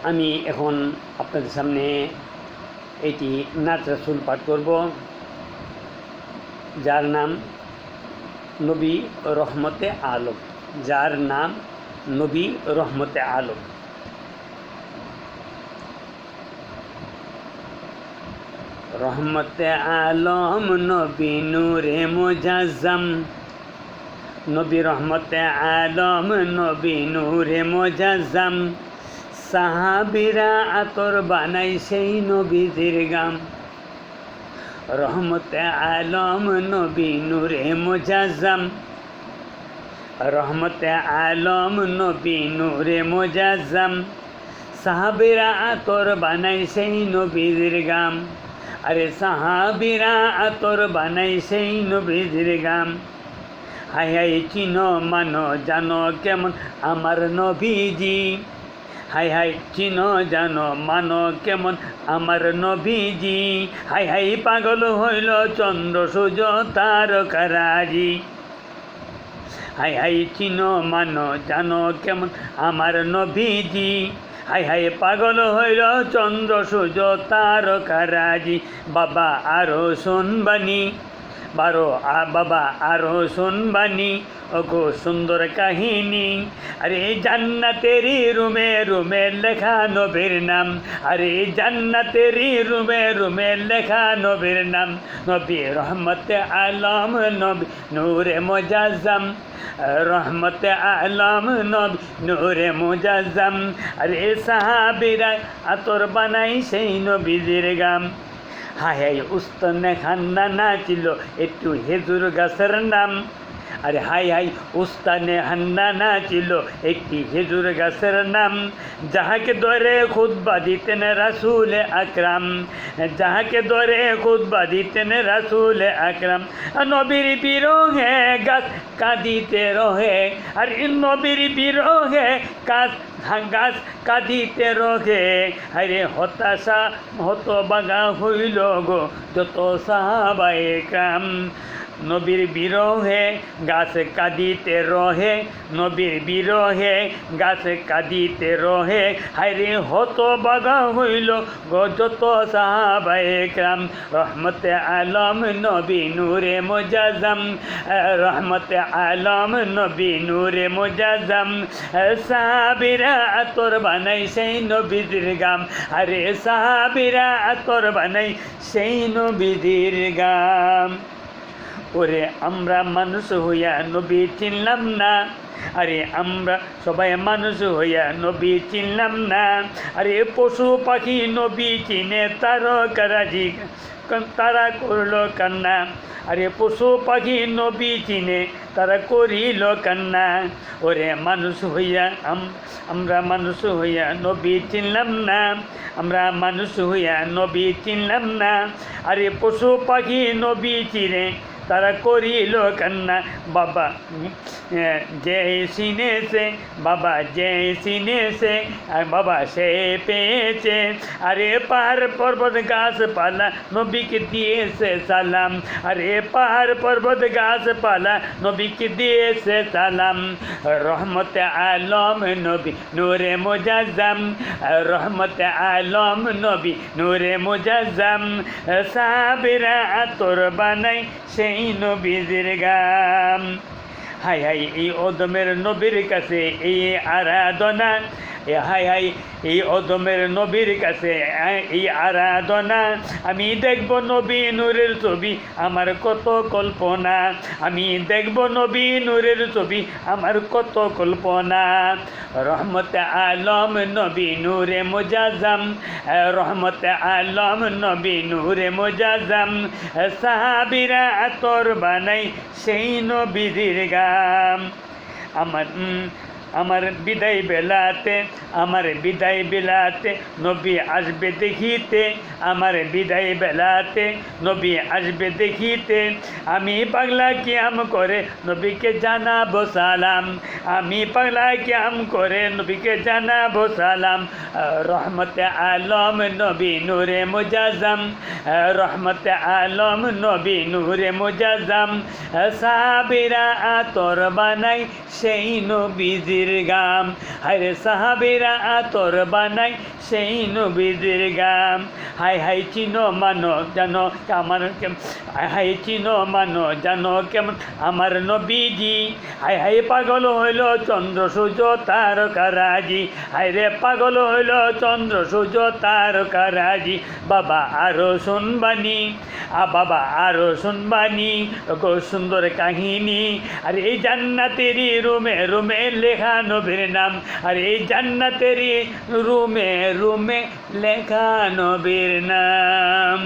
আমি এখন আপনাদের সামনে এটি নাত রাসূল পাঠ করব, যার নাম নবী রহমতে আলম। যার নাম নবী রহমতে আলম। রহমতে আলম নবী নূরে মুজাজ্জম, নবী রহমতে আলম নবী নূরে মুজাজ্জম। সাহাবীরা আতর বানাই সেই নবীজির গাম। রহমতে আলম নবী নূরে মুজাজ্জম, রহমতে আলম নবী নূরে মুজাজ্জম। সাহাবীরা আতর বানাই সেই নবীজির গাম। আরে সাহাবীরা আতর বানাই সেই নবীজির গাম। হাই হাই চিনো মানো জানো কেমন আমার নবীজি। হাই হাই চিনো জানো মানো কেমন আমার নবীজি। হাই হাই পাগল হইল চন্দ্র সূর্য তারকারাজি। হাই হাই চিনো মানো জানো কেমন আমার নবীজি। হাই হাই পাগল হইল চন্দ্র সূর্য তারকারাজি। বাবা আরো শুনবানি, বাবা আরো শুনবানি ওগো সুন্দর কাহিনী। আরে জান্নাতেরই রুমে রুমে লেখা নবীর নাম। আরে জান্নাতেরই রুমে রুমে লেখা নবীর নাম। নবী রহমতে আলম নবী নূরে মুজাজ্জম, রহমতে আলম নবী নূরে মুজাজ্জম। আরে সাহাবীরা আতর বানাই সেই নবীজির গাম। হাই হাই উস্তানে খান্না নাচিল একটু খেজুর গাছের নাম। আরে হাই হাই উস্তানে হান্না নাচিল একটি খেজুর গাছের নাম। যাহাকে ধরে খুতবা দিতেন রাসূল আকরাম, যাহাকে ধরে খুতবা দিতেন রাসূল আকরাম। নবীর বিরহে গাছ কাঁদিতে রহে। আর নবীর বিরহে গাছ কাঁদিতে রহে। আরে হতাশা হতবাগা হইল গো যত সাহাবায়ে কেরাম। নবীর বিরহে গাছ কাঁদিতে রহে, নবীর বিরহে গাছ কাঁদিতে রহে। হায়রে হতবাগা হইল গো যত সাহাবায়ে কেরাম। রহমতে আলম নবী নূরে মুজাজ্জম, রহমতে আলম নবী নূরে মুজাজ্জম। সাহাবীরা আতর বানাই সেই নবীজির গাম। আরে সাহাবীরা আতর বানাই সেই নবীজির গাম। ওরে আমরা মানুষ হইয়া নবী চিনলাম না। আরে আমরা সবাই মানুষ হইয়া নবী চিনলাম না। আরে পশু পাখি নবী চিনে তারকারাজি তারা করল কান্না। আরে পশু পাখি নবী চিনে তারা করিল কান্না। ওরে মানুষ হইয়া আমরা মানুষ হইয়া নবী চিনলাম না। আমরা মানুষ হইয়া নবী চিনলাম না। আরে পশু পাখি নবী চিনে তারা করিল কান্না। বাবা যে চিনেছে, বাবা যে চিনেছে, আর বাবা সে পেয়েছে। আরে পাহাড় পর্বত গাছপালা নবীকে দিয়েছে সালাম। আরে পাহাড় পর্বত গাছপালা নবীকে দিয়েছে সালাম। রহমতে আলম নবী নূরে মুজাজ্জম, রহমতে আলম নবী নূরে মুজাজ্জম। সাহাবীরা আতর বানাই সেই নবীজির গাম। হাই হাই এই অদমের নবীর কাছে এই আরাধনা। হাই হাই এই অদমের নবীর কাছে এই আরাধনা। আমি দেখব নবী নূরের ছবি আমার কত কল্পনা। আমি দেখব নবী নূরের ছবি আমার কত কল্পনা। রহমতে আলম নবী নূরে মুজাজ্জম, রহমতে আলম নবী নূরে মুজাজ্জম। সাহাবীরা আতর বানাই সেই নবীজির গাম। আমার বিদায় বেলাতে, আমার বিদায় বেলাতে নবী আসবে দেখিতে। আমার বিদায় বেলাতে নবী আসবে দেখিতে। আমি পাগলা কিয়াম করে নবীকে জানাবো সালাম। আমি পাগলা কিয়াম করে নবীকে জানাবো সালাম। রহমতে আলম নবী নূরে মুজাজ্জম, রহমতে আলম নবী নূরে মুজাজ্জম। সাহাবীরা আতর বানাই সেই নবীজি নবীজির গাম, হায়রে সাহাবীরা আতর বানাই সেই নবীজির গাম। হাই হাই চিনো মানো জানো আমার হাই হাই চিনো মানো জানো কেমন আমার নবীজি, হাই হাই পাগল হইল চন্দ্র সূর্য তারকারাজি, হাই রে পাগল হইল চন্দ্র সূর্য তারকারাজি। বাবা আরো শুনবানি বাবা আরো শুনবানি গো সুন্দর কাহিনী, আর এই জান্নাতেরই রুমে রুমে লেখা নবীর নাম, আর এই জান্নাতেরই রুমে রুমে লেখা নবীর নাম।